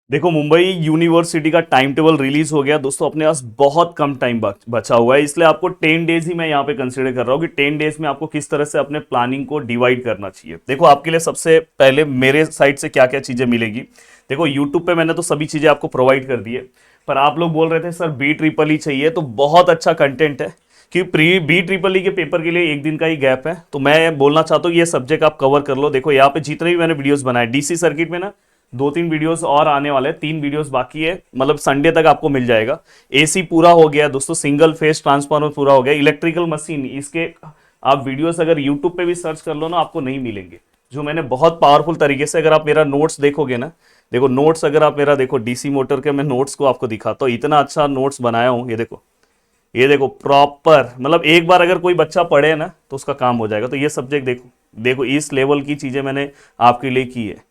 देखो, मुंबई यूनिवर्सिटी का time table release हो गया दोस्तों। अपने पास बहुत कम टाइम बचा हुआ है, इसलिए आपको 10 डेज ही मैं यहाँ पे कंसीडर कर रहा हूँ कि 10 डेज में आपको किस तरह से अपने प्लानिंग को डिवाइड करना चाहिए। देखो, आपके लिए सबसे पहले मेरे साइड से क्या क्या चीजें मिलेगी। देखो, यूट्यूब पे मैंने तो सभी चीजें आपको प्रोवाइड कर दी है, पर आप लोग बोल रहे थे सर बी ट्रिपल ई चाहिए, तो बहुत अच्छा कंटेंट है कि प्री बी ट्रिपल ई के पेपर के लिए एक दिन का ही गैप है, तो मैं बोलना चाहता हूँ ये सब्जेक्ट आप कवर कर लो। देखो, यहाँ पे जितने भी मैंने वीडियोस बनाए डीसी सर्किट में ना, 2-3 वीडियोस और आने वाले हैं, 3 वीडियोस बाकी है, मतलब संडे तक आपको मिल जाएगा। एसी पूरा हो गया दोस्तों, सिंगल फेस ट्रांसफार्मर पूरा हो गया, इलेक्ट्रिकल मशीन इसके आप वीडियोस अगर यूट्यूब पे भी सर्च कर लो ना, आपको नहीं मिलेंगे जो मैंने बहुत पावरफुल तरीके से। अगर आप मेरा नोट्स देखोगे ना, देखो नोट्स अगर आप मेरा देखो डीसी मोटर के, मैं नोट्स को आपको दिखाता हूँ, इतना अच्छा नोट्स बनाया हूँ। ये देखो, ये देखो प्रॉपर, मतलब एक बार अगर कोई बच्चा पढ़े ना तो उसका काम हो जाएगा। तो ये सब्जेक्ट देखो, देखो इस लेवल की चीजें मैंने आपके लिए की है।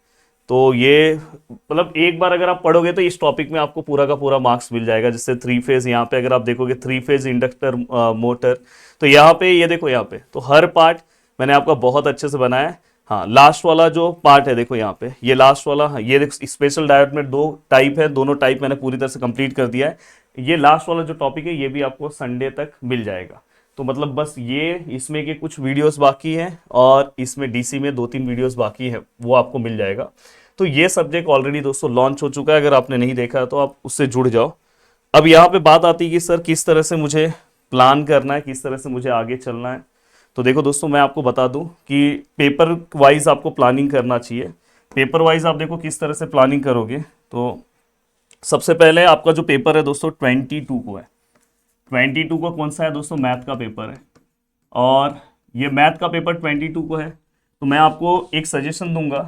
तो ये मतलब एक बार अगर आप पढ़ोगे तो इस टॉपिक में आपको पूरा का पूरा मार्क्स मिल जाएगा। जैसे थ्री फेज, यहाँ पे अगर आप देखोगे थ्री फेज इंडक्टर मोटर, तो यहाँ पे ये देखो, यहाँ पे तो हर पार्ट मैंने आपका बहुत अच्छे से बनाया है। हाँ, लास्ट वाला जो पार्ट है देखो यहाँ पे, ये लास्ट वाला, हाँ, ये देखो स्पेशल डायोड में 2 टाइप है, दोनों टाइप मैंने पूरी तरह से कंप्लीट कर दिया है। ये लास्ट वाला जो टॉपिक है ये भी आपको संडे तक मिल जाएगा। तो मतलब बस ये इसमें के कुछ वीडियोस बाकी हैं, और इसमें डीसी में 2-3 वीडियोस बाकी है, वो आपको मिल जाएगा। तो ये सब्जेक्ट ऑलरेडी दोस्तों लॉन्च हो चुका है, अगर आपने नहीं देखा है तो आप उससे जुड़ जाओ। अब यहाँ पे बात आती है कि सर किस तरह से मुझे प्लान करना है, किस तरह से मुझे आगे चलना है। तो देखो दोस्तों, मैं आपको बता दूं कि पेपर वाइज आपको प्लानिंग करना चाहिए। पेपर वाइज आप देखो किस तरह से प्लानिंग करोगे। तो सबसे पहले आपका जो पेपर है दोस्तों 22 को है। 22 को कौन सा है दोस्तों? मैथ का पेपर है। और ये मैथ का पेपर 22 को है, तो मैं आपको एक सजेशन दूंगा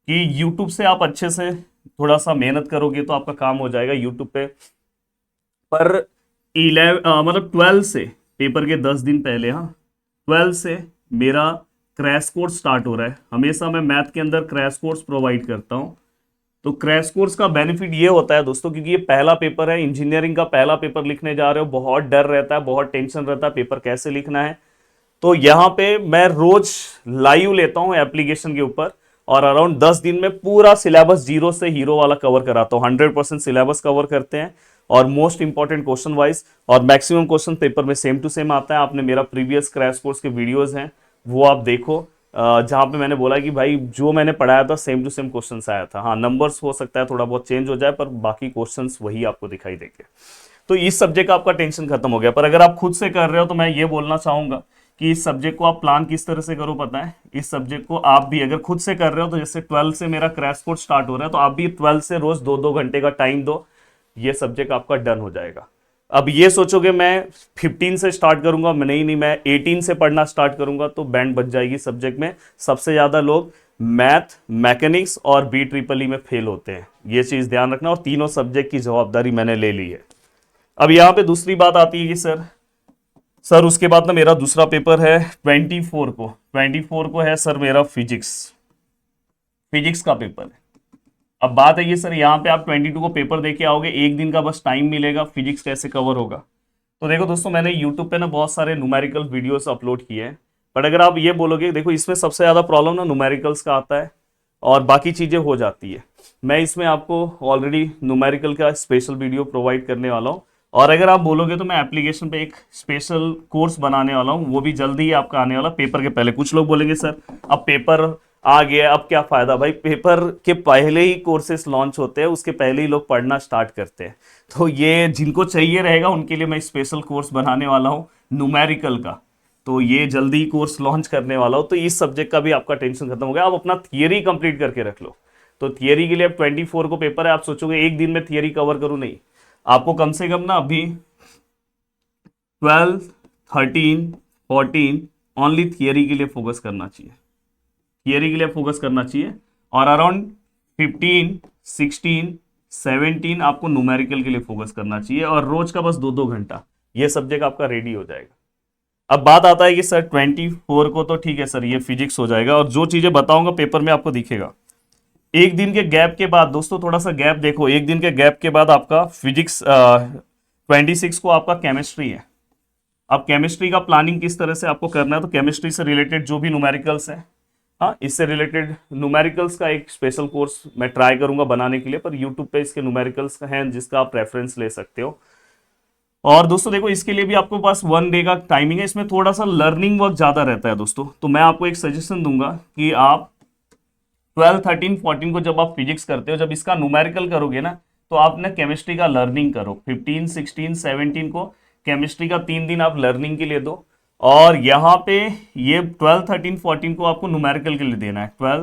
कि यूट्यूब से आप अच्छे से थोड़ा सा मेहनत करोगे तो आपका काम हो जाएगा यूट्यूब पे। पर 11 मतलब 12 से, पेपर के 10 दिन पहले, हाँ 12 से मेरा क्रैश कोर्स स्टार्ट हो रहा है। हमेशा मैं मैथ के अंदर क्रैश कोर्स प्रोवाइड करता हूँ। तो क्रैश कोर्स का बेनिफिट ये होता है दोस्तों, क्योंकि ये पहला पेपर है, इंजीनियरिंग का पहला पेपर लिखने जा रहे हो, बहुत डर रहता है, बहुत टेंशन रहता है पेपर कैसे लिखना है। तो यहाँ पे मैं रोज लाइव लेता हूँ एप्लीकेशन के ऊपर, और अराउंड 10 दिन में पूरा सिलेबस जीरो से हीरो वाला कवर कराता हूँ। 100% सिलेबस कवर करते हैं, और मोस्ट इंपॉर्टेंट क्वेश्चन वाइज, और मैक्सिमम क्वेश्चन पेपर में सेम टू सेम आता है। आपने मेरा प्रीवियस क्रैश कोर्स के वीडियोस हैं वो आप देखो, जहां पे मैंने बोला कि भाई जो मैंने पढ़ाया था सेम टू सेम क्वेश्चंस आया था। हाँ, नंबर्स हो सकता है थोड़ा बहुत चेंज हो जाए, पर बाकी क्वेश्चंस वही आपको दिखाई देंगे। तो इस सब्जेक्ट का आपका टेंशन खत्म हो गया। पर अगर आप खुद से कर रहे हो तो मैं ये बोलना चाहूंगा कि इस सब्जेक्ट को आप प्लान किस तरह से करो पता है। इस सब्जेक्ट को आप भी अगर खुद से कर रहे हो, तो जैसे 12 से मेरा क्रैश कोर्स स्टार्ट हो रहा है, तो आप भी 12 से रोज 2-2 घंटे का टाइम दो, ये सब्जेक्ट आपका डन हो जाएगा। अब ये सोचोगे मैं 15 से स्टार्ट करूंगा, मैं नहीं नहीं मैं 18 से पढ़ना स्टार्ट करूंगा, तो बैंड बच जाएगी सब्जेक्ट में। सबसे ज्यादा लोग मैथ, मैकेनिक्स और बी ट्रिपल ई में फेल होते हैं, ये चीज ध्यान रखना। और तीनों सब्जेक्ट की जवाबदारी मैंने ले ली है। अब यहाँ पे दूसरी बात आती है कि सर उसके बाद ना मेरा दूसरा पेपर है 24 को है सर मेरा फिजिक्स, फिजिक्स का पेपर है। अब बात है कि सर यहाँ पे आप 22 को पेपर देके आओगे, एक दिन का बस टाइम मिलेगा, फिजिक्स कैसे कवर होगा? तो देखो दोस्तों, मैंने यूट्यूब पे ना बहुत सारे न्यूमेरिकल वीडियोस अपलोड किए हैं। बट अगर आप ये बोलोगे, देखो इसमें सबसे ज़्यादा प्रॉब्लम ना न्यूमेरिकल्स का आता है, और बाकी चीज़ें हो जाती है। मैं इसमें आपको ऑलरेडी न्यूमेरिकल का स्पेशल वीडियो प्रोवाइड करने वाला हूँ। और अगर आप बोलोगे तो मैं एप्लीकेशन पे एक स्पेशल कोर्स बनाने वाला हूँ, वो भी जल्दी ही आपका आने वाला पेपर के पहले। कुछ लोग बोलेंगे सर अब पेपर आ गया अब क्या फायदा? भाई पेपर के पहले ही कोर्सेस लॉन्च होते हैं, उसके पहले ही लोग पढ़ना स्टार्ट करते हैं। तो ये जिनको चाहिए रहेगा उनके लिए मैं स्पेशल कोर्स बनाने वाला हूँ न्यूमेरिकल का। तो ये जल्दी कोर्स लॉन्च करने वाला हूँ, तो इस सब्जेक्ट का भी आपका टेंशन खत्म हो गया। आप अपना थियरी कंप्लीट करके रख लो। तो थियरी के लिए अब 24 को पेपर है, आप सोचोगे एक दिन में थियरी कवर करूँ, नहीं। आपको कम से कम ना अभी 12, 13, 14 ओनली थियरी के लिए फोकस करना चाहिए, थियरी के लिए फोकस करना चाहिए। और अराउंड 15, 16, 17 आपको न्यूमेरिकल के लिए फोकस करना चाहिए, और रोज का बस 2-2 घंटा, ये सब्जेक्ट आपका रेडी हो जाएगा। अब बात आता है कि सर 24 को तो ठीक है सर, ये फिजिक्स हो जाएगा, और जो चीजें बताऊंगा पेपर में आपको दिखेगा। एक दिन के गैप के बाद दोस्तों, थोड़ा सा गैप देखो, एक दिन के गैप के बाद आपका फिजिक्स 26 को आपका केमिस्ट्री है। अब केमिस्ट्री का प्लानिंग किस तरह से आपको करना है, तो केमिस्ट्री से रिलेटेड जो भी न्यूमेरिकल्स है हाँ, इससे रिलेटेड न्यूमेरिकल्स का एक स्पेशल कोर्स मैं ट्राई करूंगा बनाने के लिए, पर यूट्यूब पे इसके न्यूमेरिकल्स का है जिसका आप रेफरेंस ले सकते हो। और दोस्तों देखो, इसके लिए भी आपको पास 1 डे का टाइमिंग है, इसमें थोड़ा सा लर्निंग वर्क ज़्यादा रहता है दोस्तों। तो मैं आपको एक सजेशन दूंगा कि आप 12, 13, 14 को जब आप फिजिक्स करते हो, जब इसका न्यूमेरिकल करोगे ना, तो आप ना केमिस्ट्री का लर्निंग करो। 15, 16, 17 को केमिस्ट्री का 3 दिन आप लर्निंग के लिए दो। और यहाँ पे ये 12, 13, 14 को आपको न्यूमेरिकल के लिए देना है। 12,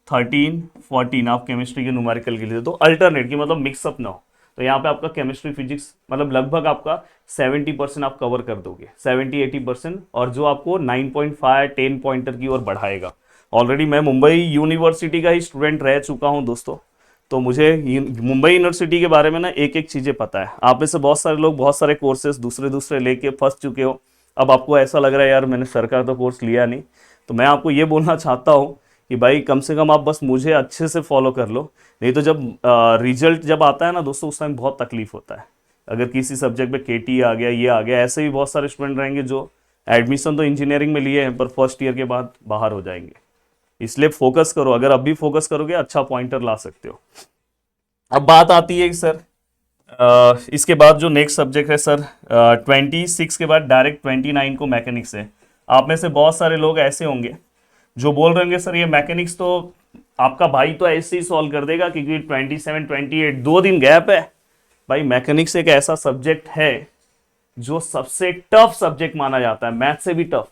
13, 14 आप केमिस्ट्री के न्यूमेरिकल के लिए दो, अल्टरनेट की मतलब मिक्सअप ना हो। तो यहाँ पे आपका केमिस्ट्री फिजिक्स मतलब लगभग आपका 70% आप कवर कर दोगे, 70-80%। और जो आपको 9.5, 10 पॉइंटर की ओर बढ़ाएगा। ऑलरेडी मैं मुंबई यूनिवर्सिटी का ही स्टूडेंट रह चुका हूं दोस्तों, तो मुझे मुंबई यूनिवर्सिटी के बारे में ना एक एक चीज़ें पता है। आप में से बहुत सारे लोग बहुत सारे कोर्सेज दूसरे दूसरे लेके फंस चुके हो। अब आपको ऐसा लग रहा है यार मैंने सर का तो कोर्स लिया नहीं। तो मैं आपको ये बोलना चाहता हूँ कि भाई कम से कम आप बस मुझे अच्छे से फॉलो कर लो। नहीं तो जब रिजल्ट जब आता है ना दोस्तों, उस टाइम बहुत तकलीफ होता है। अगर किसी सब्जेक्ट में केटी आ गया, ये आ गया, ऐसे भी बहुत सारे स्टूडेंट रहेंगे जो एडमिशन तो इंजीनियरिंग में लिए हैं पर फर्स्ट ईयर के बाद बाहर हो जाएंगे। इसलिए फोकस करो, अगर अभी फोकस करोगे अच्छा पॉइंटर ला सकते हो। अब बात आती है कि सर इसके बाद जो नेक्स्ट सब्जेक्ट है सर, 26 के बाद डायरेक्ट 29 को मैकेनिक्स है। आप में से बहुत सारे लोग ऐसे होंगे जो बोल रहे होंगे सर ये मैकेनिक्स तो आपका भाई तो ऐसे ही सॉल्व कर देगा क्योंकि 27, 28 2 दिन गैप है। भाई मैकेनिक्स एक ऐसा सब्जेक्ट है जो सबसे टफ सब्जेक्ट माना जाता है, मैथ से भी टफ।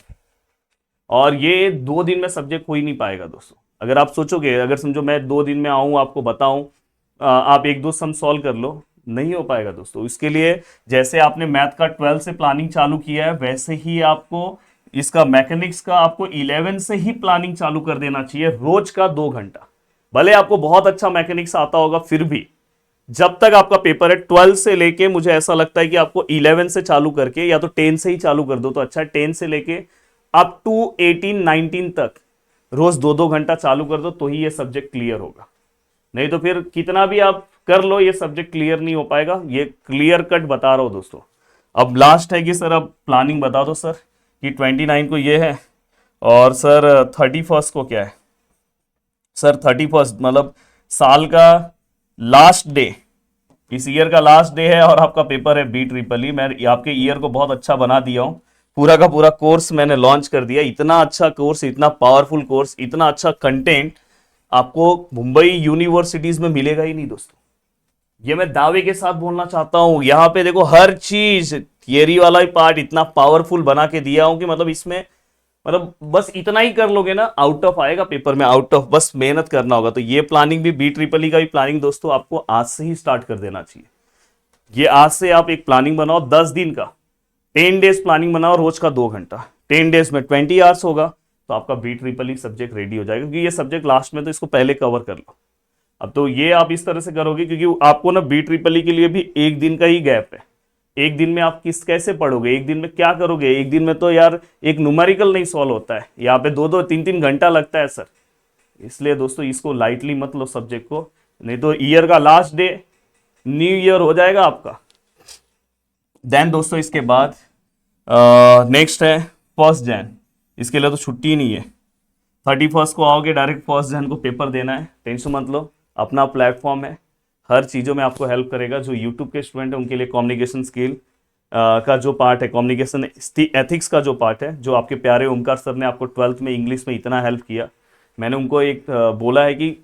और ये 2 दिन में सब्जेक्ट हो ही नहीं पाएगा दोस्तों। अगर आप सोचोगे, अगर समझो मैं 2 दिन में आऊं आपको बताऊं, आप एक दो सम सॉल्व कर लो, नहीं हो पाएगा दोस्तों। इसके लिए जैसे आपने मैथ का 12 से प्लानिंग चालू किया है, वैसे ही आपको इसका मैकेनिक्स का आपको 11 से ही प्लानिंग चालू कर देना चाहिए, रोज का 2 घंटा। भले आपको बहुत अच्छा मैकेनिक्स आता होगा, फिर भी जब तक आपका पेपर है 12 से लेके, मुझे ऐसा लगता है कि आपको 11 से चालू करके या तो 10 से ही चालू कर दो तो अच्छा है। 10 से लेके अप टू 18, 19 तक रोज 2-2 घंटा चालू कर दो, तो ही ये सब्जेक्ट क्लियर होगा। नहीं तो फिर कितना भी आप कर लो, ये सब्जेक्ट क्लियर नहीं हो पाएगा। ये क्लियर कट बता रहा हूं दोस्तों। अब लास्ट है कि सर अब प्लानिंग बता दो सर कि 29 को ये है, और सर 31 को क्या है। सर 31 मतलब साल का लास्ट डे, इस ईयर का लास्ट डे है और आपका पेपर है बी ट्रिपल ई। मैं आपके ईयर को बहुत अच्छा बना दिया हूँ, पूरा का पूरा कोर्स मैंने लॉन्च कर दिया। इतना अच्छा कोर्स, इतना पावरफुल कोर्स, इतना अच्छा कंटेंट आपको मुंबई यूनिवर्सिटीज में मिलेगा ही नहीं दोस्तों। ये मैं दावे के साथ बोलना चाहता हूं। यहाँ पे देखो हर चीज थियरी वाला ही पार्ट इतना पावरफुल बना के दिया हूं कि मतलब इसमें मतलब बस इतना ही कर लोगे ना, आउट ऑफ आएगा पेपर में, आउट ऑफ। बस मेहनत करना होगा। तो ये प्लानिंग भी बी ट्रिपल ई का भी प्लानिंग दोस्तों आपको आज से ही स्टार्ट कर देना चाहिए। ये आज से आप एक प्लानिंग बनाओ 10 दिन का, 10 डेज प्लानिंग बनाओ, रोज का 2 घंटा, 10 डेज में 20 आवर्स होगा, तो आपका B triple E subject ready हो जाएगा। क्योंकि ये सब्जेक्ट लास्ट में तो इसको पहले कवर कर लो। अब तो ये आप इस तरह से करोगे क्योंकि आपको ना बी ट्रिपल ई के लिए भी 1 दिन का ही गैप है। 1 दिन में आप कैसे पढ़ोगे, 1 दिन में क्या करोगे। 1 दिन में तो यार एक न्यूमेरिकल नहीं सॉल्व होता है, यहाँ पे 2-2, 3-3 घंटा लगता है सर। इसलिए दोस्तों इसको लाइटली मत लो सब्जेक्ट को, नहीं तो ईयर का लास्ट डे न्यू ईयर हो जाएगा आपका। देन दोस्तों इसके बाद नेक्स्ट है 1 जैन। इसके लिए तो छुट्टी ही नहीं है। 31 को आओगे, डायरेक्ट 1 जैन को पेपर देना है। टेंशन मत लो, अपना प्लेटफॉर्म है, हर चीज़ों में आपको हेल्प करेगा। जो यूट्यूब के स्टूडेंट हैं उनके लिए कम्युनिकेशन स्किल का जो पार्ट है, कम्युनिकेशन एथिक्स का जो पार्ट है, जो आपके प्यारे ओमकार सर ने आपको 12th में इंग्लिश में इतना हेल्प किया। मैंने उनको एक बोला है कि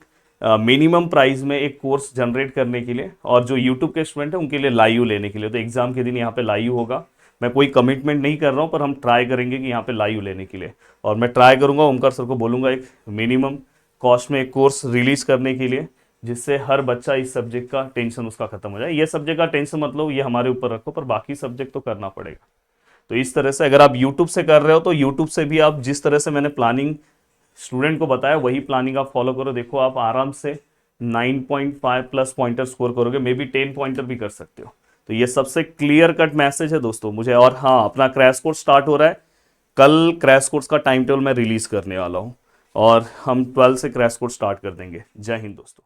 मिनिमम प्राइस में एक कोर्स जनरेट करने के लिए, और जो यूट्यूब के स्टूडेंट हैं उनके लिए लाइव लेने के लिए। तो एग्जाम के दिन यहाँ पे लाइव होगा। मैं कोई कमिटमेंट नहीं कर रहा हूँ, पर हम ट्राई करेंगे कि यहाँ पे लाइव लेने के लिए। और मैं ट्राई करूँगा, ओमकार सर को बोलूँगा एक मिनिमम कॉस्ट में एक कोर्स रिलीज करने के लिए, जिससे हर बच्चा इस सब्जेक्ट का टेंशन उसका खत्म हो जाए। ये सब्जेक्ट का टेंशन मतलब ये हमारे ऊपर रखो, पर बाकी सब्जेक्ट तो करना पड़ेगा। तो इस तरह से अगर आप यूट्यूब से कर रहे हो तो यूट्यूब से भी आप जिस तरह से मैंने प्लानिंग स्टूडेंट को बताया वही प्लानिंग आप फॉलो करो। देखो आप आराम से 9.5 प्लस पॉइंटर स्कोर करोगे, मे बी 10 पॉइंटर भी कर सकते हो। तो ये सबसे क्लियर कट मैसेज है दोस्तों मुझे। और हाँ, अपना क्रैश कोर्स स्टार्ट हो रहा है कल। क्रैश कोर्स का टाइम टेबल मैं रिलीज करने वाला हूँ और हम 12 से क्रैश कोर्स स्टार्ट कर देंगे। जय हिंद दोस्तों।